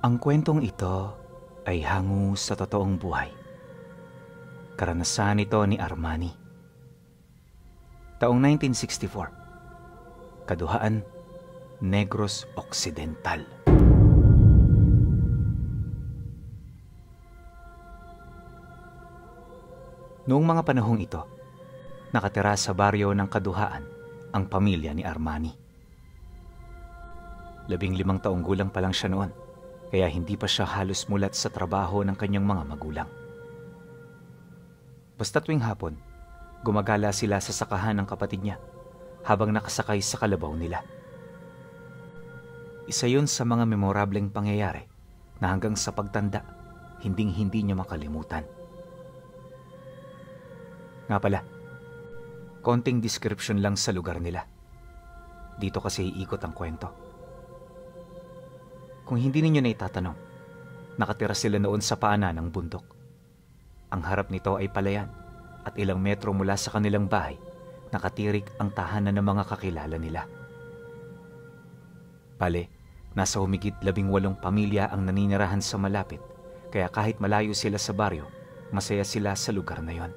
Ang kwentong ito ay hango sa totoong buhay. Karanasan ito ni Armani. Taong 1964. Kaduhaan, Negros Occidental. Noong mga panahong ito, nakatira sa baryo ng Kaduhaan ang pamilya ni Armani. 15 taong gulang pa lang siya noon, kaya hindi pa siya halos mulat sa trabaho ng kanyang mga magulang. Basta tuwing hapon, gumagala sila sa sakahan ng kapatid niya habang nakasakay sa kalabaw nila. Isa yun sa mga memorableng pangyayari na hanggang sa pagtanda, hinding-hindi niya makalimutan. Nga pala, konting description lang sa lugar nila. Dito kasi iikot ang kwento. Kung hindi ninyo na itatanong, nakatira sila noon sa paanan ng bundok. Ang harap nito ay palayan at ilang metro mula sa kanilang bahay, nakatirik ang tahanan ng mga kakilala nila. Bale, nasa humigit 18 pamilya ang naninirahan sa malapit, kaya kahit malayo sila sa baryo, masaya sila sa lugar na yon.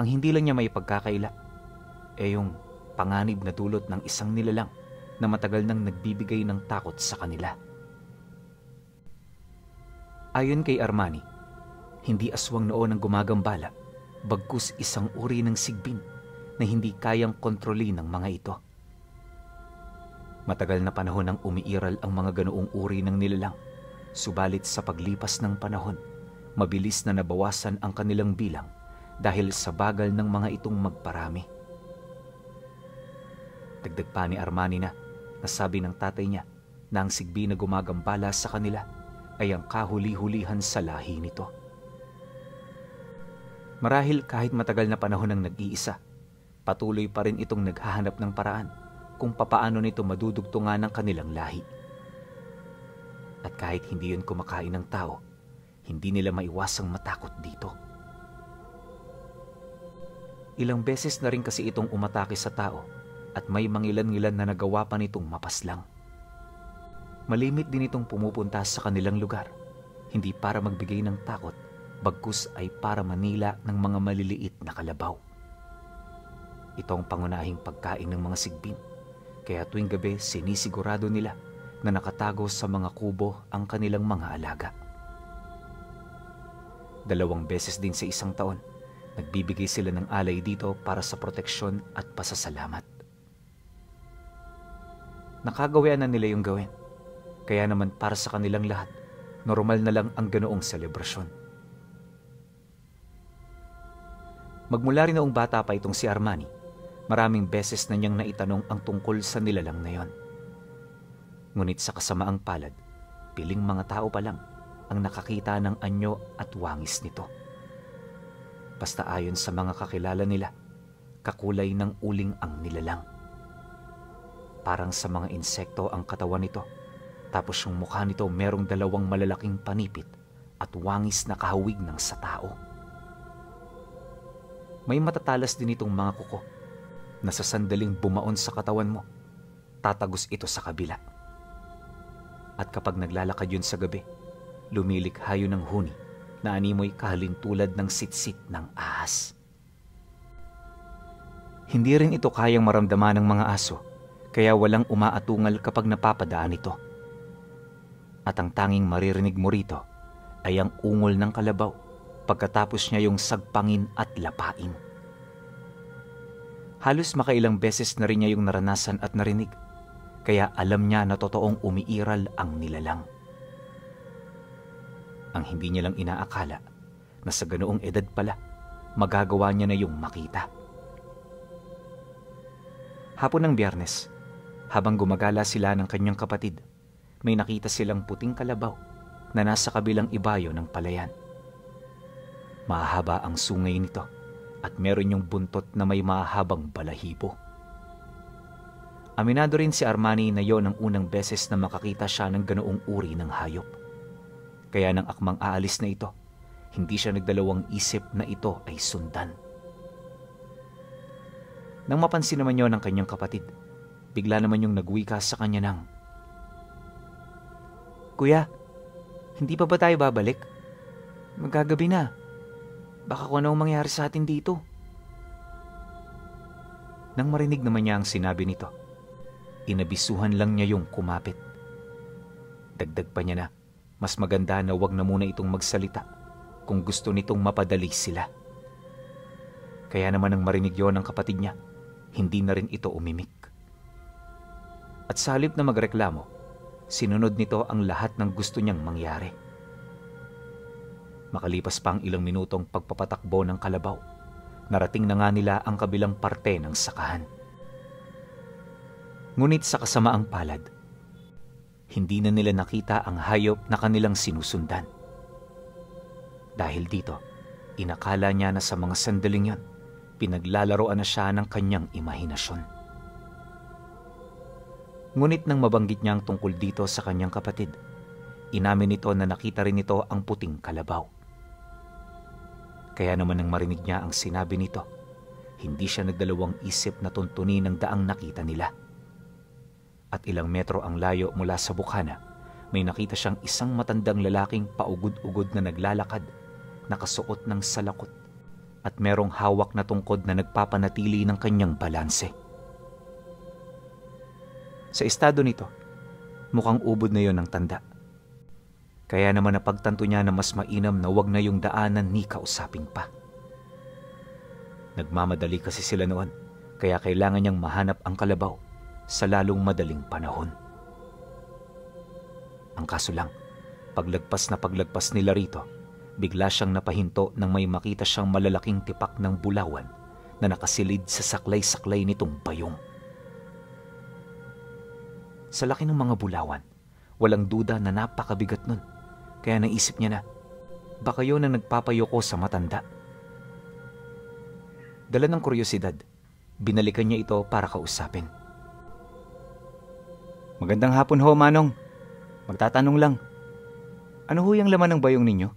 Ang hindi lang niya may pagkakaila ay yung panganib na dulot ng isang nilalang na matagal nang nagbibigay ng takot sa kanila. Ayon kay Armani, hindi aswang noon ang gumagambala, bagkus isang uri ng sigbin na hindi kayang kontrolin ng mga ito. Matagal na panahon nang umiiral ang mga ganoong uri ng nilalang, subalit sa paglipas ng panahon, mabilis na nabawasan ang kanilang bilang dahil sa bagal ng mga itong magparami. Dagdag pa ni Armani na nasabi ng tatay niya na ang sigbi na gumagambala sa kanila ay ang kahuli-hulihan sa lahi nito. Marahil kahit matagal na panahon ang nag-iisa, patuloy pa rin itong naghahanap ng paraan kung papaano nito madudugtungan ng kanilang lahi. At kahit hindi yun kumakain ng tao, hindi nila maiwasang matakot dito. Ilang beses na rin kasi itong umatake sa tao at may mangilan-ngilan na nagawa pa nitong mapaslang. Malimit din itong pumupunta sa kanilang lugar, hindi para magbigay ng takot, bagkus ay para manila ng mga maliliit na kalabaw. Ito ang pangunahing pagkain ng mga sigbin, kaya tuwing gabi sinisigurado nila na nakatago sa mga kubo ang kanilang mga alaga. 2 beses din sa isang taon, nagbibigay sila ng alay dito para sa proteksyon at pasasalamat. Nakagawian na nila yung gawin, kaya naman para sa kanilang lahat, normal na lang ang ganoong selebrasyon. Magmula rin noong bata pa itong si Armani, maraming beses na niyang naitanong ang tungkol sa nilalang na yon. Ngunit sa kasamaang palad, piling mga tao pa lang ang nakakita ng anyo at wangis nito. Basta ayon sa mga kakilala nila, kakulay ng uling ang nilalang. Parang sa mga insekto ang katawan nito, tapos yung mukha nito merong 2 malalaking panipit at wangis na kahawig ng sa tao. May matatalas din itong mga kuko na sa sandaling bumaon sa katawan mo, tatagos ito sa kabila. At kapag naglalakad yun sa gabi, lumilikha yun ng huni na animoy kahalintulad ng sitsit ng ahas. Hindi rin ito kayang maramdaman ng mga aso, kaya walang umaatungal kapag napapadaan ito. At ang tanging maririnig mo rito ay ang ungol ng kalabaw pagkatapos niya yung sagpangin at lapain. Halos makailang beses na rin niya yung naranasan at narinig, kaya alam niya na totoong umiiral ang nilalang. Ang hindi niya lang inaakala na sa ganoong edad pala, magagawa niya na yung makita. Hapon ng Biyernes, habang gumagala sila ng kanyang kapatid, may nakita silang puting kalabaw na nasa kabilang ibayo ng palayan. Mahaba ang sungay nito at meron yung buntot na may mahabang balahibo. Aminado rin si Armani na yon ang unang beses na makakita siya ng ganoong uri ng hayop. Kaya nang akmang aalis na ito, hindi siya nagdalawang isip na ito ay sundan. Nang mapansin naman yon ng kanyang kapatid, bigla naman yung nagwika sa kanya ng, Kuya, hindi pa ba tayo babalik? Magagabi na. Baka kung anong mangyari sa atin dito. Nang marinig naman niya ang sinabi nito, inabisuhan lang niya yung kumapit. Dagdag pa niya na, mas maganda na wag na muna itong magsalita kung gusto nitong mapadali sila. Kaya naman nang marinig yon ng kapatid niya, hindi na rin ito umimik. At sa halip na magreklamo, sinunod nito ang lahat ng gusto niyang mangyari. Makalipas pa ang ilang minutong pagpapatakbo ng kalabaw, narating na nga nila ang kabilang parte ng sakahan. Ngunit sa kasamaang palad, hindi na nila nakita ang hayop na kanilang sinusundan. Dahil dito, inakala niya na sa mga sandaling yon, pinaglalaroan na siya ng kanyang imahinasyon. Ngunit nang mabanggit niya ang tungkol dito sa kanyang kapatid, inamin nito na nakita rin nito ang puting kalabaw. Kaya naman nang marinig niya ang sinabi nito, hindi siya nagdalawang isip na tuntunin ang daang nakita nila. At ilang metro ang layo mula sa bukana, may nakita siyang isang matandang lalaking paugod-ugod na naglalakad, nakasuot ng salakot, at merong hawak na tungkod na nagpapanatili ng kanyang balanse. Sa estado nito, mukhang ubod na yon ng tanda. Kaya naman napagtanto niya na mas mainam na wag na yung daanan ni kausapin pa. Nagmamadali kasi sila noon, kaya kailangan niyang mahanap ang kalabaw sa lalong madaling panahon. Ang kaso lang, paglagpas nila rito, bigla siyang napahinto nang may makita siyang malalaking tipak ng bulawan na nakasilid sa saklay-saklay nitong bayong. Sa laki ng mga bulawan, walang duda na napakabigat nun, kaya naisip niya na, baka yun ang nagpapayoko sa matanda. Dala ng kuryosidad, binalikan niya ito para kausapin. Magandang hapon ho, Manong. Magtatanong lang, ano ho yung laman ng bayong ninyo?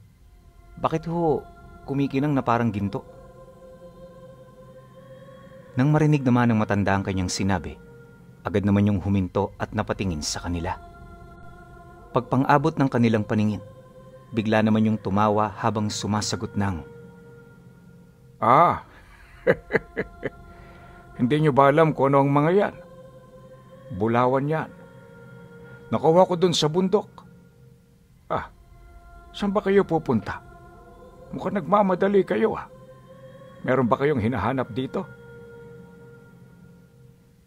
Bakit ho kumikinang na parang ginto? Nang marinig naman ng matanda ang kanyang sinabi, agad naman yung huminto at napatingin sa kanila. Pagpang-abot ng kanilang paningin, bigla naman yung tumawa habang sumasagot ng, Hindi nyo ba alam kung ano ang mga yan? Bulawan yan. Nakuha ko dun sa bundok. Saan ba kayo pupunta? Mukhang nagmamadali kayo Meron ba kayong hinahanap dito?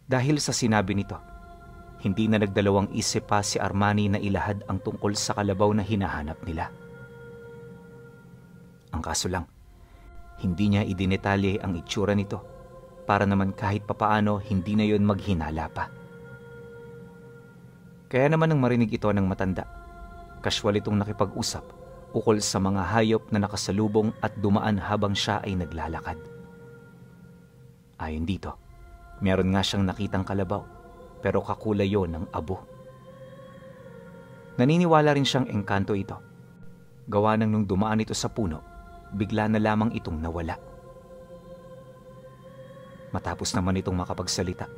Dahil sa sinabi nito, hindi na nagdalawang isip pa si Armani na ilahad ang tungkol sa kalabaw na hinahanap nila. Ang kaso lang, hindi niya idinetalye ang itsura nito para naman kahit papaano hindi na yon maghinala pa. Kaya naman nang marinig ito ng matanda, kasywal itong nakipag-usap ukol sa mga hayop na nakasalubong at dumaan habang siya ay naglalakad. Ayon dito, meron nga siyang nakitang kalabaw, pero kakulay yon ng abo. Naniniwala rin siyang engkanto ito. Gawa nang nung dumaan ito sa puno, bigla na lamang itong nawala. Matapos naman itong makapagsalita,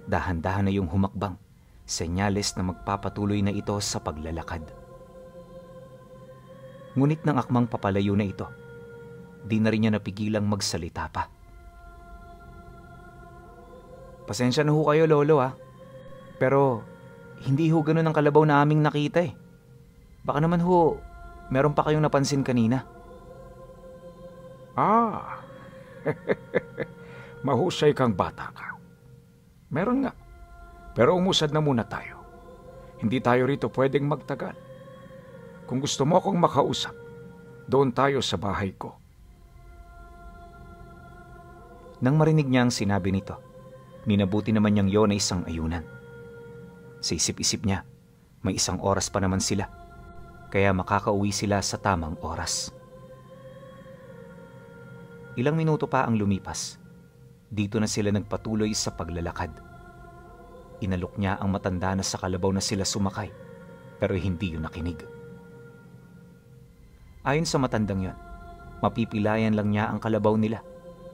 dahan-dahan na yung humakbang, senyales na magpapatuloy na ito sa paglalakad. Ngunit nang akmang papalayo na ito, di na rin niya napigilang magsalita pa. Pasensya na ho kayo, Lolo Pero hindi ho ganun ang kalabaw na aming nakita Baka naman ho, meron pa kayong napansin kanina. Mahusay kang bata ka. Meron nga. Pero umusad na muna tayo. Hindi tayo rito pwedeng magtagal. Kung gusto mo akong makausap, doon tayo sa bahay ko. Nang marinig niya ang sinabi nito, minabuti naman niyang yon ay isang ayunan. Sa isip-isip niya, may 1 oras pa naman sila, kaya makakauwi sila sa tamang oras. Ilang minuto pa ang lumipas. Dito na sila nagpatuloy sa paglalakad. Inalok niya ang matanda na sa kalabaw na sila sumakay, pero hindi yun nakinig. Ayon sa matandang yon, mapipilayan lang niya ang kalabaw nila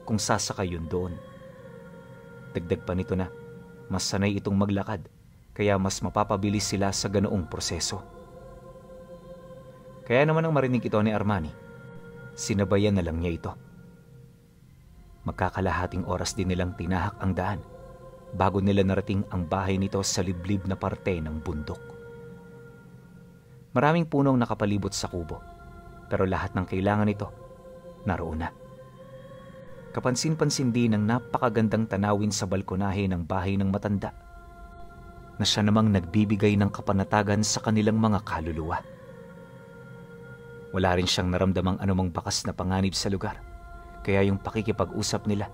kung sasakay yun doon. Dagdag pa nito na, mas sanay itong maglakad, kaya mas mapapabilis sila sa ganoong proseso. Kaya naman ang marinig ito ni Armani, sinabayan na lang niya ito. Magkakalahating oras din nilang tinahak ang daan bago nila narating ang bahay nito sa liblib na parte ng bundok. Maraming punong nakapalibot sa kubo, pero lahat ng kailangan nito naroon na. Kapansin-pansin din ang napakagandang tanawin sa balkonahe ng bahay ng matanda na siya namang nagbibigay ng kapanatagan sa kanilang mga kaluluwa. Wala rin siyang naramdamang anumang bakas na panganib sa lugar, kaya yung pakikipag-usap nila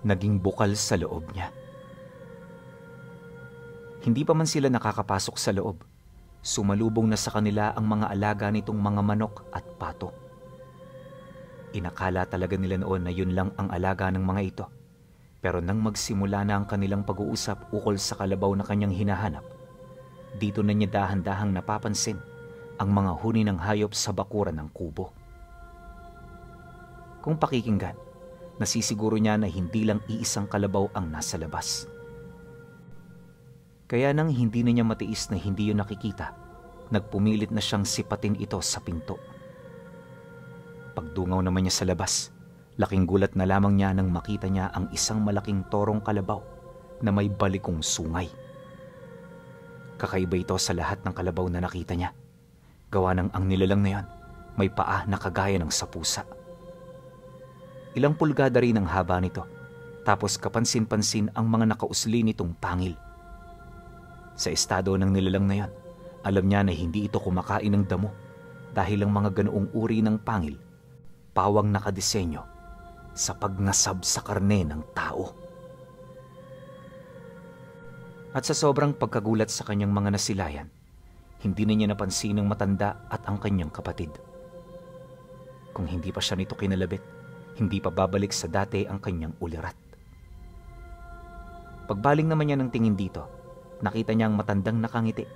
naging bukal sa loob niya. Hindi pa man sila nakakapasok sa loob, sumalubong na sa kanila ang mga alaga nitong mga manok at pato. Inakala talaga nila noon na yun lang ang alaga ng mga ito. Pero nang magsimula na ang kanilang pag-uusap ukol sa kalabaw na kanyang hinahanap, dito na niya dahan-dahang napapansin ang mga huni ng hayop sa bakuran ng kubo. Kung pakikinggan, nasisiguro niya na hindi lang iisang kalabaw ang nasa labas. Kaya nang hindi na niya matiis na hindi yun nakikita, nagpumilit na siyang sipatin ito sa pinto. Pagdungaw naman niya sa labas, laking gulat na lamang niya nang makita niya ang isang malaking torong kalabaw na may balikong sungay. Kakaiba ito sa lahat ng kalabaw na nakita niya. Gawa ng ang nilalang na yan, may paa na kagaya ng sa pusa. Ilang pulgada rin ang haba nito, tapos kapansin-pansin ang mga nakausli nitong pangil. Sa estado ng nilalang na yan, alam niya na hindi ito kumakain ng damo dahil ang mga ganoong uri ng pangil, pawang nakadisenyo sa pagnasab sa karne ng tao. At sa sobrang pagkagulat sa kanyang mga nasilayan, hindi na niya napansin ng matanda at ang kanyang kapatid. Kung hindi pa siya nito kinalabit, hindi pa babalik sa dati ang kanyang ulirat. Pagbaling naman niya ng tingin dito, nakita niya ang matandang nakangiti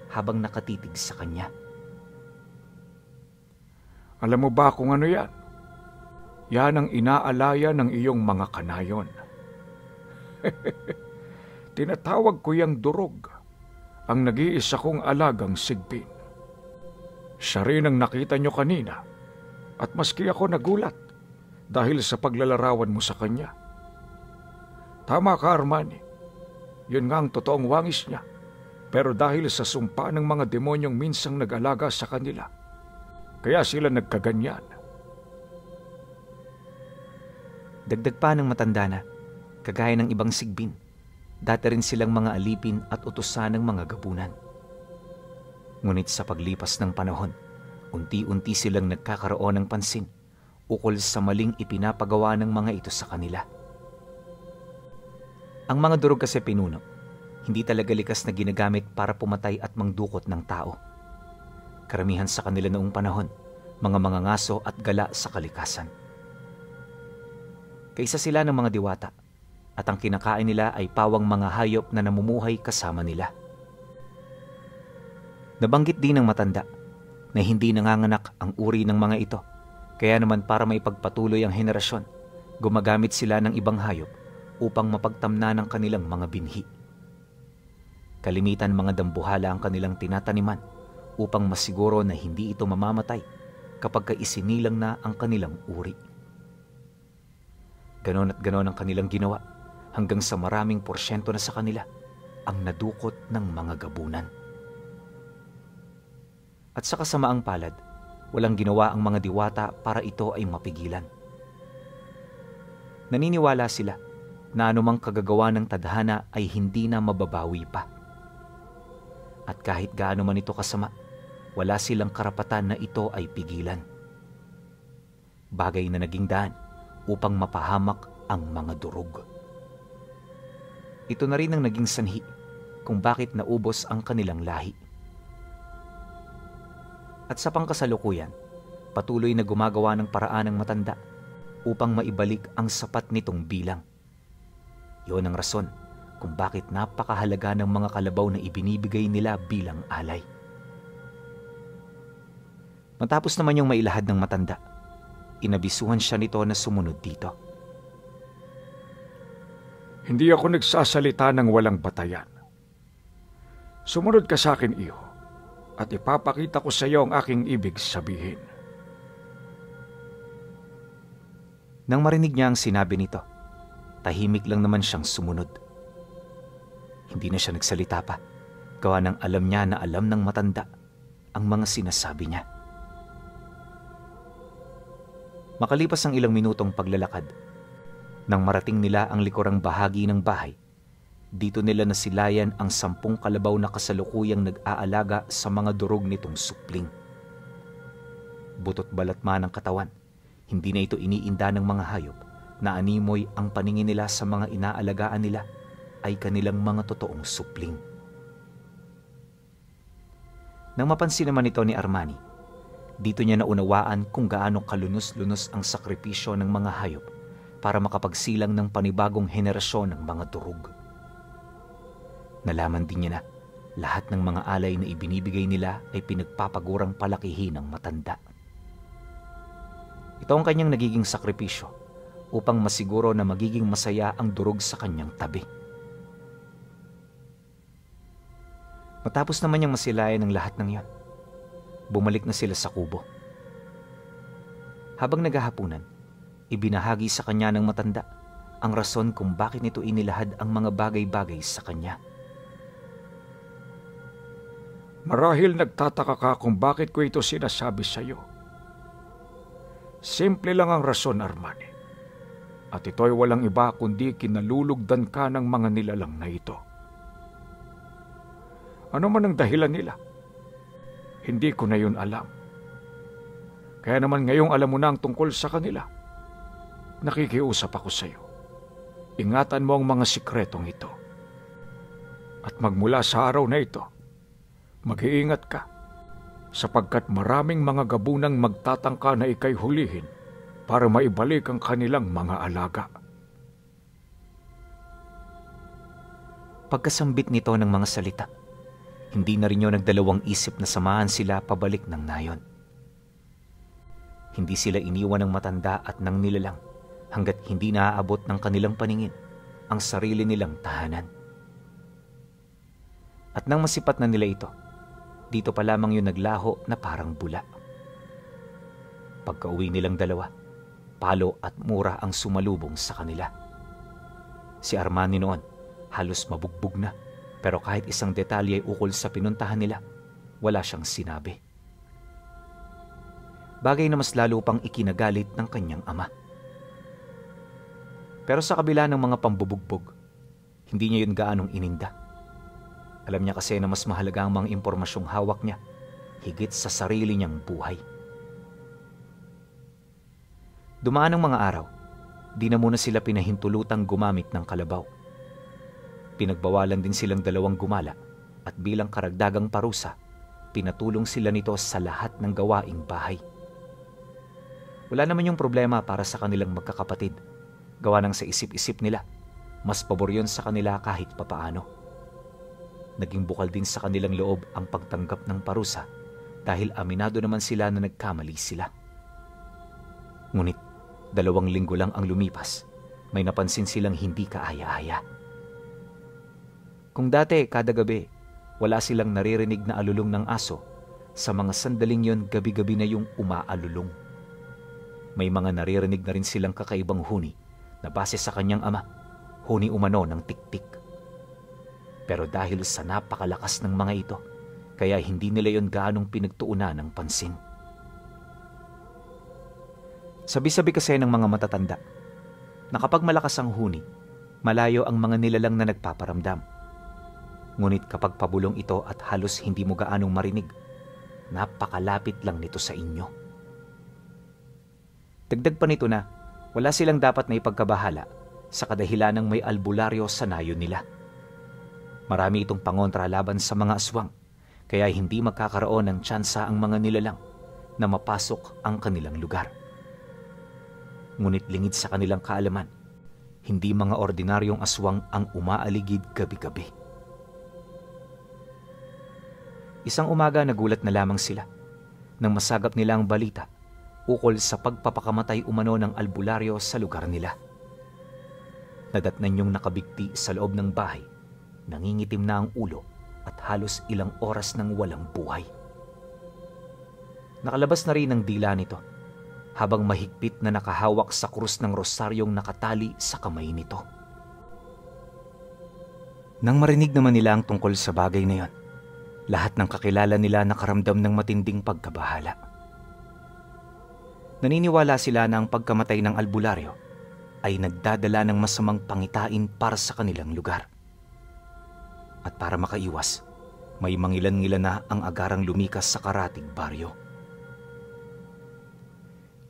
habang nakatitig sa kanya. Alam mo ba kung ano yan? Yan ang inaalaya ng iyong mga kanayon. Tinatawag ko yang durog, ang nag-iisa kong alagang sigbin. Siya rin ang nakita nyo kanina, at maski ako nagulat dahil sa paglalarawan mo sa kanya. Tama ka, Armani. Yun nga ang totoong wangis niya, pero dahil sa sumpa ng mga demonyong minsang nag-alaga sa kanila, kaya sila nagkaganyan. Dagdag pa ng matanda na, kagaya ng ibang sigbin, dati rin silang mga alipin at utusan ng mga gabunan. Ngunit sa paglipas ng panahon, unti-unti silang nagkakaroon ng pansin ukol sa maling ipinapagawa ng mga ito sa kanila. Ang mga durog kasi pinuno, hindi talaga likas na ginagamit para pumatay at mangdukot ng tao. Karamihan sa kanila noong panahon, mga ngaso at gala sa kalikasan. Kaisa sila ng mga diwata, at ang kinakain nila ay pawang mga hayop na namumuhay kasama nila. Nabanggit din ng matanda na hindi nanganganak ang uri ng mga ito, kaya naman para maipagpatuloy ang henerasyon, gumagamit sila ng ibang hayop upang mapagtamna ng kanilang mga binhi. Kalimitan mga dambuhala ang kanilang tinataniman upang masiguro na hindi ito mamamatay kapag isinilang na ang kanilang uri. Ganon at ganon ang kanilang ginawa hanggang sa maraming porsyento na sa kanila ang nadukot ng mga gabunan. At sa kasamaang palad, walang ginawa ang mga diwata para ito ay mapigilan. Naniniwala sila na anumang kagagawa ng tadhana ay hindi na mababawi pa. At kahit gaano man ito kasama, wala silang karapatan na ito ay pigilan. Bagay na naging daan upang mapahamak ang mga durog. Ito na rin ang naging sanhi kung bakit naubos ang kanilang lahi. At sa pangkasalukuyan, patuloy na gumagawa ng paraan ng matanda upang maibalik ang sapat nitong bilang. Iyon ang rason kung bakit napakahalaga ng mga kalabaw na ibinibigay nila bilang alay. Matapos naman yung mailahad ng matanda, inabisuhan siya nito na sumunod dito. Hindi ako nagsasalita ng walang batayan. Sumunod ka sa akin, iho, at ipapakita ko sa iyo ang aking ibig sabihin. Nang marinig niya ang sinabi nito, tahimik lang naman siyang sumunod. Hindi na siya nagsalita pa, gawa ng alam niya na alam ng matanda ang mga sinasabi niya. Makalipas ang ilang minutong paglalakad, nang marating nila ang likurang bahagi ng bahay, dito nila nasilayan ang 10 kalabaw na kasalukuyang nag-aalaga sa mga durog nitong supling. Butot balat man ang katawan, hindi na ito iniinda ng mga hayop na animoy ang paningin nila sa mga inaalagaan nila ay kanilang mga totoong supling. Nang mapansin naman ito ni Armani, dito niya naunawaan kung gaano kalunos-lunos ang sakripisyo ng mga hayop para makapagsilang ng panibagong henerasyon ng mga durog. Nalaman din niya na lahat ng mga alay na ibinibigay nila ay pinagpapagurang palakihin ng matanda. Ito ang kanyang nagiging sakripisyo upang masiguro na magiging masaya ang durog sa kanyang tabi. Matapos naman niyang masilayan ng lahat ng iyon, bumalik na sila sa kubo. Habang naghahapunan, ibinahagi sa kanya ng matanda ang rason kung bakit nito inilahad ang mga bagay-bagay sa kanya. Marahil nagtataka ka kung bakit ko ito sinasabi sa iyo. Simple lang ang rason, Armani. At ito'y walang iba kundi kinalulugdan ka ng mga nilalang na ito. Ano man ang dahilan nila, hindi ko na yun alam. Kaya naman ngayong alam mo na ang tungkol sa kanila, nakikiusap ako sa iyo. Ingatan mo ang mga sikretong ito. At magmula sa araw na ito, mag-iingat ka, sapagkat maraming mga gabunang magtatangka na ikay hulihin para maibalik ang kanilang mga alaga. Pagkasambit nito ng mga salita, hindi na rin yun nagdalawang isip na samahan sila pabalik ng nayon. Hindi sila iniwan ng matanda at ng nilalang hanggat hindi naaabot ng kanilang paningin ang sarili nilang tahanan. At nang masipat na nila ito, dito pa lamang yun naglaho na parang bula. Pagka-uwi nilang dalawa, palo at mura ang sumalubong sa kanila. Si Armani noon, halos mabugbog na, pero kahit isang detalye ukol sa pinuntahan nila, wala siyang sinabi. Bagay na mas lalo pang ikinagalit ng kanyang ama. Pero sa kabila ng mga pambubugbog, hindi niya yun gaanong ininda. Alam niya kasi na mas mahalaga ang mga impormasyong hawak niya, higit sa sarili niyang buhay. Dumaan ang mga araw, di na muna sila pinahintulutang gumamit ng kalabaw. Pinagbawalan din silang dalawang gumala at bilang karagdagang parusa, pinatulong sila nito sa lahat ng gawaing bahay. Wala naman yung problema para sa kanilang magkakapatid. Gawa ng sa isip-isip nila, mas pabor yun sa kanila kahit papaano. Naging bukal din sa kanilang loob ang pagtanggap ng parusa dahil aminado naman sila na nagkamali sila. Ngunit 2 linggo lang ang lumipas, may napansin silang hindi kaaya-aya. Kung dati kada gabi, wala silang naririnig na alulong ng aso, sa mga sandaling yon gabi-gabi na yung umaalulong. May mga naririnig na rin silang kakaibang huni na base sa kanyang ama, huni umano ng tiktik. Pero dahil sa napakalakas ng mga ito, kaya hindi nila yon gaanong pinagtuunan ng pansin. Sabi-sabi kasi ng mga matatanda na kapag malakas ang huni, malayo ang mga nilalang na nagpaparamdam. Ngunit kapag pabulong ito at halos hindi mo gaanong marinig, napakalapit lang nito sa inyo. Dagdag pa nito na wala silang dapat na ipagkabahala sa kadahilanang may albularyo sa nayon nila. Marami itong pangontra laban sa mga aswang, kaya hindi magkakaroon ng tsansa ang mga nilalang na mapasok ang kanilang lugar. Ngunit lingid sa kanilang kaalaman, hindi mga ordinaryong aswang ang umaaligid gabi-gabi. Isang umaga nagulat na lamang sila nang masagap nila ang balita ukol sa pagpapakamatay umano ng albularyo sa lugar nila. Nadatnan yung nakabigti sa loob ng bahay, nangingitim na ang ulo at halos ilang oras nang walang buhay. Nakalabas na rin ang dila nito, habang mahigpit na nakahawak sa krus ng rosaryong nakatali sa kamay nito. Nang marinig naman nila ang tungkol sa bagay na yon, lahat ng kakilala nila nakaramdam ng matinding pagkabahala. Naniniwala sila na ang pagkamatay ng albularyo ay nagdadala ng masamang pangitain para sa kanilang lugar. At para makaiwas, may mangilan-ngilan na ang agarang lumikas sa karatig baryo.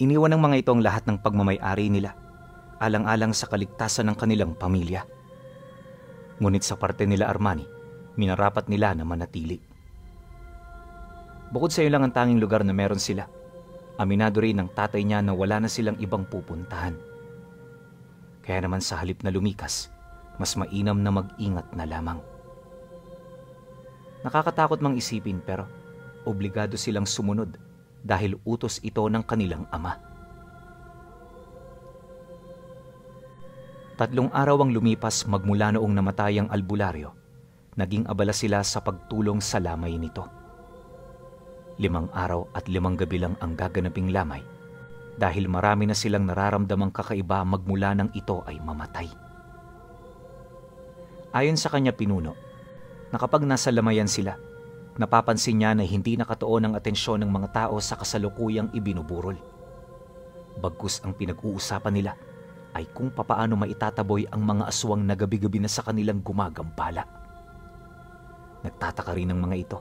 Iniwan ng mga ito ang lahat ng pagmamay-ari nila, alang-alang sa kaligtasan ng kanilang pamilya. Ngunit sa parte nila Armani, minarapat nila na manatili. Bukod sa iyo lang ang tanging lugar na meron sila, aminado rin ng tatay niya na wala na silang ibang pupuntahan. Kaya naman sa halip na lumikas, mas mainam na mag-ingat na lamang. Nakakatakot mang isipin pero obligado silang sumunod dahil utos ito ng kanilang ama. 3 araw ang lumipas magmula noong namatay ang albularyo. Naging abala sila sa pagtulong sa lamay nito. 5 araw at 5 gabi lang ang gaganaping lamay dahil marami na silang nararamdamang kakaiba magmula nang ito ay mamatay. Ayon sa kanya pinuno, na kapag nasa lamayan sila, napapansin niya na hindi nakatuon ang atensyon ng mga tao sa kasalukuyang ibinuburol. Bagkus ang pinag-uusapan nila ay kung papaano maitataboy ang mga aswang na gabi-gabi na sa kanilang gumagambala. Nagtataka rin ng mga ito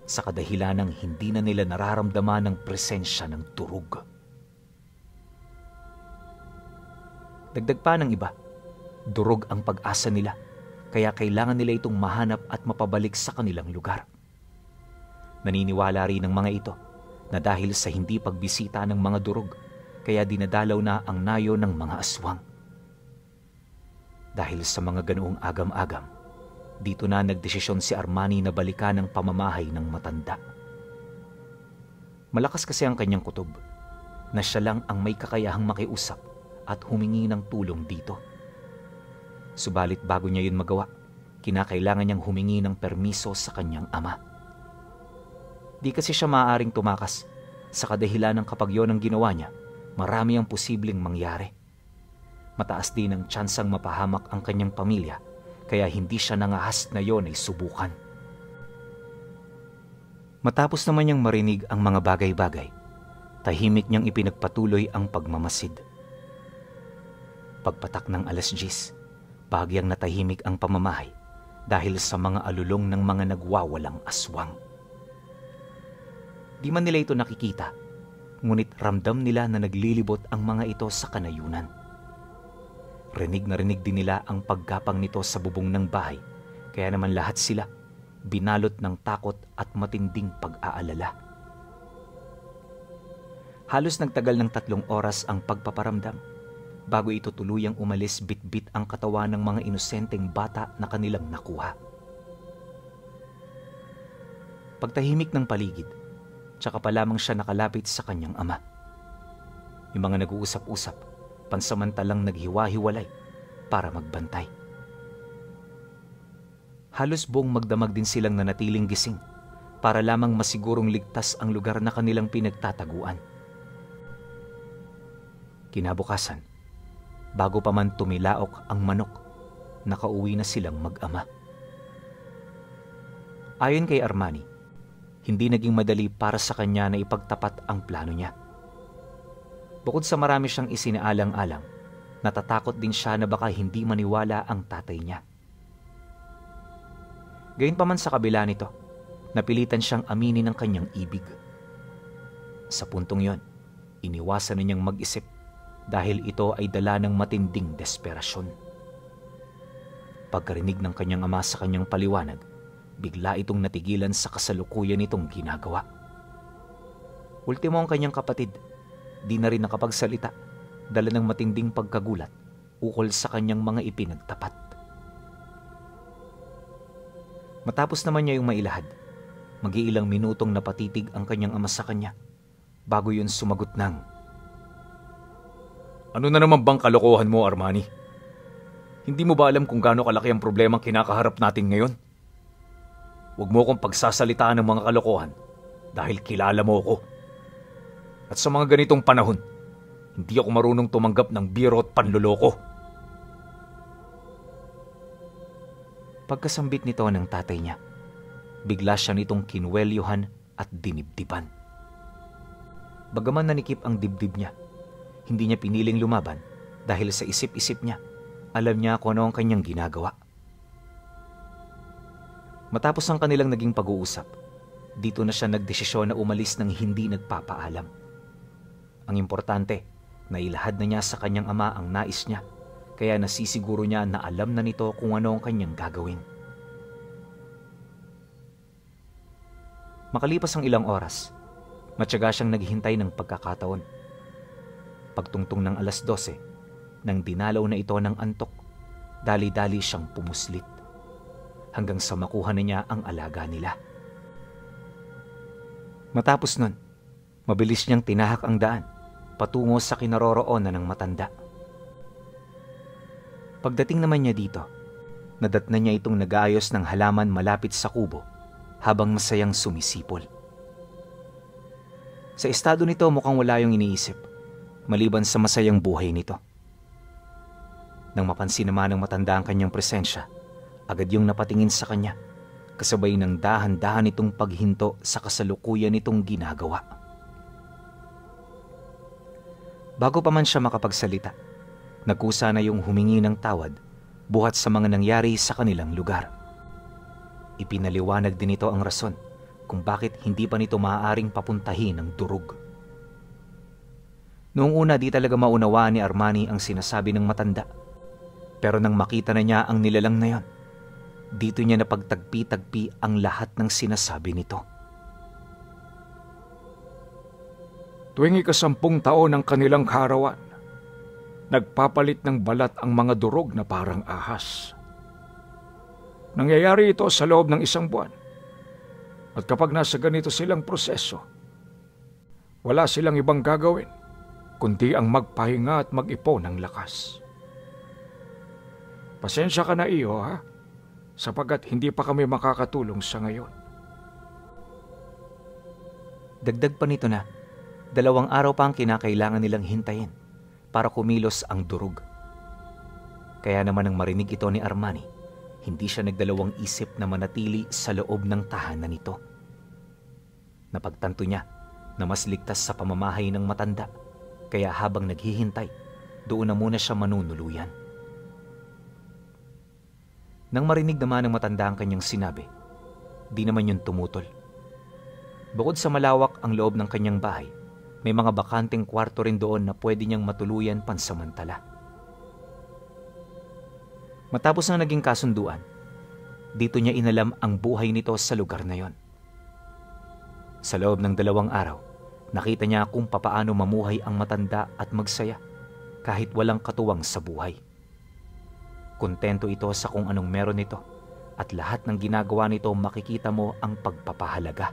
sa kadahilanang hindi na nila nararamdaman ang presensya ng turog. Dagdag pa ng iba, durog ang pag-asa nila, kaya kailangan nila itong mahanap at mapabalik sa kanilang lugar. Naniniwala rin ng mga ito na dahil sa hindi pagbisita ng mga durog, kaya dinadalaw na ang nayo ng mga aswang. Dahil sa mga ganoong agam-agam, dito na nagdesisyon si Armani na balikan ang pamamahay ng matanda. Malakas kasi ang kanyang kutob, na siya lang ang may kakayahang makiusap at humingi ng tulong dito. Subalit bago niya yun magawa, kinakailangan niyang humingi ng permiso sa kanyang ama. Di kasi siya maaaring tumakas sa kadahilanang kapag yon ang ginawa niya, marami ang posibleng mangyari. Mataas din ang tsansang mapahamak ang kanyang pamilya, kaya hindi siya nangahas na yon ay subukan. Matapos naman niyang marinig ang mga bagay-bagay, tahimik niyang ipinagpatuloy ang pagmamasid. Pagpatak ng 10:00, bahagyang natahimik ang pamamahay dahil sa mga alulong ng mga nagwawalang aswang. Di man nila ito nakikita, ngunit ramdam nila na naglilibot ang mga ito sa kanayunan. Rinig na rinig din nila ang paggapang nito sa bubong ng bahay, kaya naman lahat sila binalot ng takot at matinding pag-aalala. Halos nagtagal ng 3 oras ang pagpaparamdam bago ito tuluyang umalis bit-bit ang katawan ng mga inosenteng bata na kanilang nakuha. Pagtahimik ng paligid, tsaka pa lamang siya nakalapit sa kanyang ama. Yung mga nag-uusap-usap, pansamantalang naghiwa-hiwalay para magbantay. Halos buong magdamag din silang nanatiling gising para lamang masigurong ligtas ang lugar na kanilang pinagtataguan. Kinabukasan, bago pa man tumilaok ang manok, nakauwi na silang mag-ama. Ayon kay Armani, hindi naging madali para sa kanya na ipagtapat ang plano niya. Bukod sa marami siyang isinaalang-alang, natatakot din siya na baka hindi maniwala ang tatay niya. Gayunpaman sa kabila nito, napilitan siyang aminin ang kanyang ibig. Sa puntong yon, iniwasan na niyang mag-isip dahil ito ay dala ng matinding desperasyon. Pagkarinig ng kanyang ama sa kanyang paliwanag, bigla itong natigilan sa kasalukuyan nitong ginagawa. Ultimo ang kanyang kapatid, di na rin nakapagsalita, dala ng matinding pagkagulat ukol sa kanyang mga ipinagtapat. Matapos naman niya yung mailahad, mag-iilang minutong napatitig ang kanyang ama sa kanya, bago yun sumagot ng, "Ano na naman bang kalokohan mo, Armani? Hindi mo ba alam kung gaano kalaki ang problemang kinakaharap natin ngayon? Huwag mo akong pagsasalitaan ng mga kalokohan dahil kilala mo ako At sa mga ganitong panahon, hindi ako marunong tumanggap ng biro at panloloko. Pagkasambit nito ng tatay niya, bigla siya nitong kinwelyuhan at dinibdiban. Bagaman nanikip ang dibdib niya, hindi niya piniling lumaban dahil sa isip-isip niya, alam niya kung ano ang kanyang ginagawa. Matapos ang kanilang naging pag-uusap, dito na siya nagdesisyon na umalis ng hindi nagpapaalam. Ang importante, nailahad na niya sa kanyang ama ang nais niya, kaya nasisiguro niya na alam na nito kung ano ang kanyang gagawin. Makalipas ang ilang oras, matyaga siyang naghihintay ng pagkakataon. Pagtungtong ng 12:00, nang dinalaw na ito ng antok, dali-dali siyang pumuslit, hanggang sa makuha na niya ang alaga nila. Matapos nun, mabilis niyang tinahak ang daan patungo sa kinaroroonan ng matanda. Pagdating naman niya dito, nadatna niya itong nag-aayos ng halaman malapit sa kubo habang masayang sumisipol. Sa estado nito mukhang wala yung iniisip, maliban sa masayang buhay nito. Nang mapansin naman ng matanda ang kanyang presensya, agad yung napatingin sa kanya, kasabay ng dahan-dahan itong paghinto sa kasalukuyan nitong ginagawa. Bago pa man siya makapagsalita, nagkusa na yung humingi ng tawad buhat sa mga nangyari sa kanilang lugar. Ipinaliwanag din ito ang rason kung bakit hindi pa nito maaaring papuntahin ng durog. Noong una di talaga maunawaan ni Armani ang sinasabi ng matanda, pero nang makita na niya ang nilalang na yon, dito niya napagtagpi-tagpi ang lahat ng sinasabi nito. Tuwing 10 taon ng kanilang kaarawan, nagpapalit ng balat ang mga durog na parang ahas. Nangyayari ito sa loob ng 1 buwan. At kapag nasa ganito silang proseso, wala silang ibang gagawin kundi ang magpahinga at mag-ipon ng lakas. Pasensya ka na iyo, ha? Sapagkat hindi pa kami makakatulong sa ngayon. Dagdag pa nito na, 2 araw pa ang kinakailangan nilang hintayin para kumilos ang durog. Kaya naman nang marinig ito ni Armani, hindi siya nagdalawang isip na manatili sa loob ng tahanan nito. Napagtanto niya na mas ligtas sa pamamahay ng matanda, kaya habang naghihintay, doon na muna siya manunuluyan. Nang marinig naman ng matanda ang kanyang sinabi, di naman yun tumutol. Bukod sa malawak ang loob ng kanyang bahay, may mga bakanteng kwarto rin doon na pwede niyang matuluyan pansamantala. Matapos ang naging kasunduan, dito niya inalam ang buhay nito sa lugar na yon. Sa loob ng 2 araw, nakita niya kung papaano mamuhay ang matanda at magsaya kahit walang katuwang sa buhay. Kontento ito sa kung anong meron nito at lahat ng ginagawa nito makikita mo ang pagpapahalaga.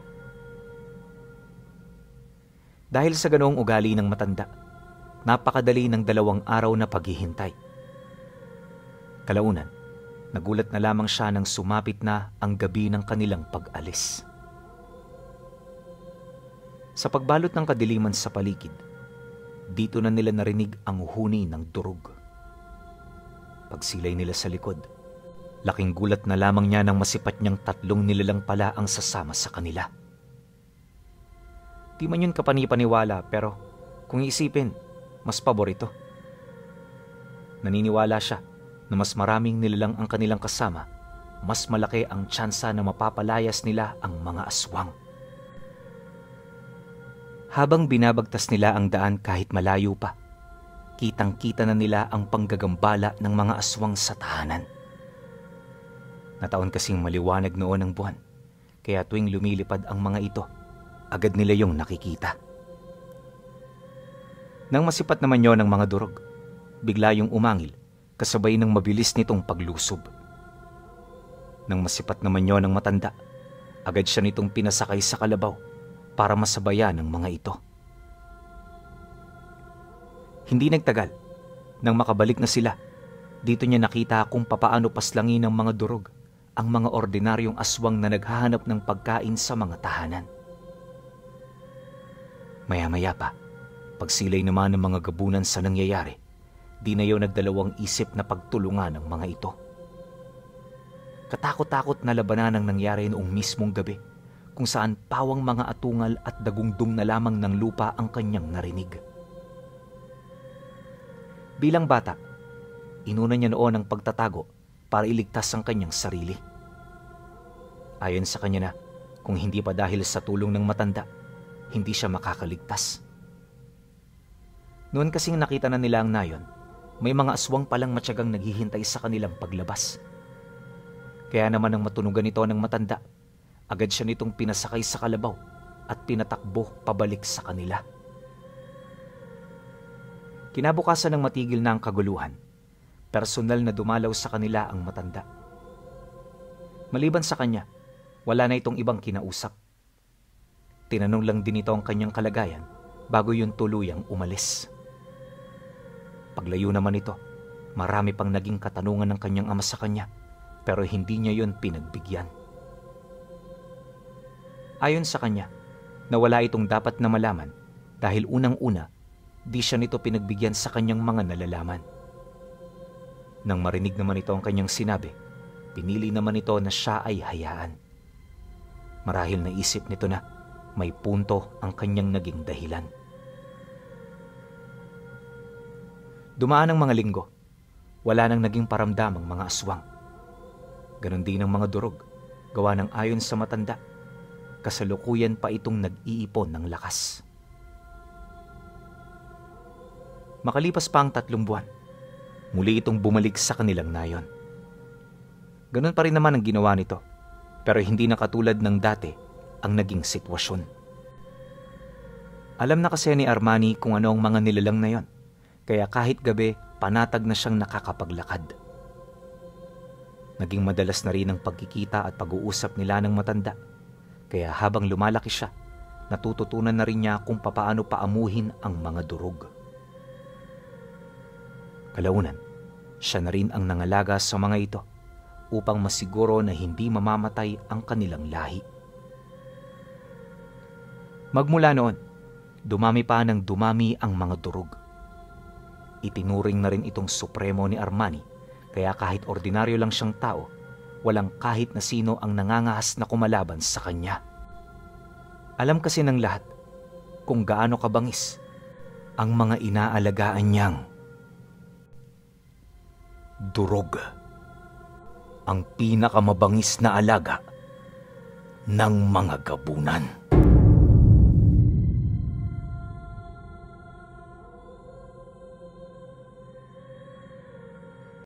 Dahil sa ganoong ugali ng matanda, napakadali ng 2 araw na paghihintay. Kalaunan, nagulat na lamang siya nang sumapit na ang gabi ng kanilang pag-alis. Sa pagbalot ng kadiliman sa paligid, dito na nila narinig ang huni ng durog. Pagsilay nila sa likod, laking gulat na lamang niya nang masipat niyang 3 nilalang pala ang sasama sa kanila. Di man yun kapanipaniwala, pero kung isipin, mas paborito. Naniniwala siya na mas maraming nilalang ang kanilang kasama, mas malaki ang tsansa na mapapalayas nila ang mga aswang. Habang binabagtas nila ang daan kahit malayo pa, kitang-kita na nila ang panggagambala ng mga aswang sa tahanan. Nataon kasing maliwanag noon ang buwan, kaya tuwing lumilipad ang mga ito, agad nila yung nakikita. Nang masipat naman yon ng mga durog, bigla yung umangil, kasabay ng mabilis nitong paglusob. Nang masipat naman yon ng matanda, agad siya nitong pinasakay sa kalabaw para masabayan ng mga ito. Hindi nagtagal, nang makabalik na sila, dito niya nakita kung papaano paslangin ng mga durog ang mga ordinaryong aswang na naghahanap ng pagkain sa mga tahanan. Maya-maya pa, Pagsilay naman ng mga gabunan sa nangyayari, di na yun nagdalawang isip na pagtulungan ng mga ito. Katakot-takot na labanan ang nangyari noong mismong gabi, kung saan pawang mga atungal at dagungdong na lamang ng lupa ang kanyang narinig. Bilang bata, inuna niya noon ang pagtatago para iligtas ang kanyang sarili. Ayon sa kanya na, kung hindi pa dahil sa tulong ng matanda, hindi siya makakaligtas. Noon kasing nakita na nila ang nayon, may mga aswang palang matyagang naghihintay sa kanilang paglabas. Kaya naman ang matunugan ito ng matanda, agad siya nitong pinasakay sa kalabaw at pinatakbo pabalik sa kanila. Kinabukasan ng matigil na ang kaguluhan, personal na dumalaw sa kanila ang matanda. Maliban sa kanya, wala na itong ibang kinausap. Tinanong lang din ito ang kanyang kalagayan bago yun tuluyang umalis. Paglayo naman ito, marami pang naging katanungan ng kanyang ama sa kanya, pero hindi niya yun pinagbigyan. Ayon sa kanya, nawala itong dapat na malaman dahil unang-una, di siya nito pinagbigyan sa kanyang mga nalalaman. Nang marinig naman ito ang kanyang sinabi, pinili naman ito na siya ay hayaan. Marahil naisip nito na may punto ang kanyang naging dahilan. Dumaan ang mga linggo, wala nang naging paramdam ang mga aswang. Ganon din ang mga durog, gawa ng ayon sa matanda, kasalukuyan pa itong nag-iipon ng lakas. Makalipas pa ang 3 buwan, muli itong bumalik sa kanilang nayon. Ganon pa rin naman ang ginawa nito, pero hindi na katulad ng dati ang naging sitwasyon. Alam na kasi ni Armani kung ano ang mga nilalang na yon, kaya kahit gabi, panatag na siyang nakakapaglakad. Naging madalas na rin ang pagkikita at pag-uusap nila ng matanda, kaya habang lumalaki siya, natututunan na rin niya kung papaano paamuhin ang mga durog. Kalaunan, siya na rin ang nangalaga sa mga ito upang masiguro na hindi mamamatay ang kanilang lahi. Magmula noon, dumami pa ng dumami ang mga durog. Itinuring na rin itong supremo ni Armani, kaya kahit ordinaryo lang siyang tao, walang kahit na sino ang nangangahas na kumalaban sa kanya. Alam kasi ng lahat kung gaano kabangis ang mga inaalagaan niyang durog, ang pinakamabangis na alaga ng mga gabunan.